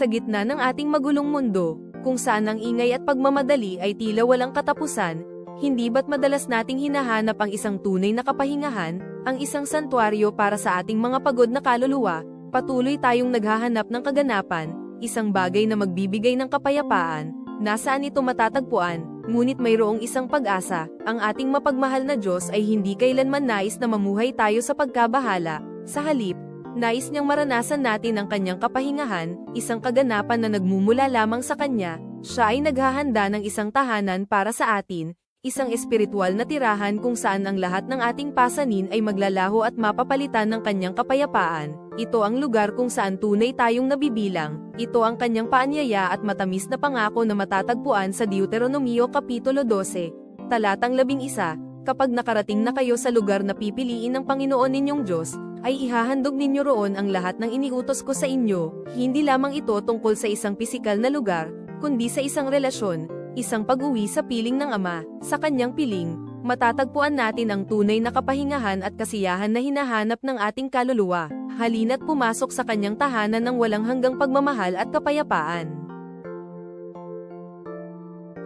Sa gitna ng ating magulong mundo, kung saan ang ingay at pagmamadali ay tila walang katapusan, hindi ba't madalas nating hinahanap ang isang tunay na kapahingahan, ang isang santuaryo para sa ating mga pagod na kaluluwa? Patuloy tayong naghahanap ng kaganapan, isang bagay na magbibigay ng kapayapaan. Nasaan ito matatagpuan? Ngunit mayroong isang pag-asa, ang ating mapagmahal na Diyos ay hindi kailanman nais na mamuhay tayo sa pagkabahala. Sa halip, nais niyang maranasan natin ang kanyang kapahingahan, isang kaganapan na nagmumula lamang sa kanya. Siya ay naghahanda ng isang tahanan para sa atin, isang espiritual na tirahan kung saan ang lahat ng ating pasanin ay maglalaho at mapapalitan ng kanyang kapayapaan. Ito ang lugar kung saan tunay tayong nabibilang. Ito ang kanyang paanyaya at matamis na pangako na matatagpuan sa Deuteronomio Kapitulo 12, talatang 11. Kapag nakarating na kayo sa lugar na pipiliin ng Panginoon ninyong Diyos, ay ihahandog ninyo roon ang lahat ng iniutos ko sa inyo. Hindi lamang ito tungkol sa isang pisikal na lugar, kundi sa isang relasyon, isang pag-uwi sa piling ng Ama. Sa kanyang piling, matatagpuan natin ang tunay na kapahingahan at kasiyahan na hinahanap ng ating kaluluwa. Halina't pumasok sa kanyang tahanan ng walang hanggang pagmamahal at kapayapaan.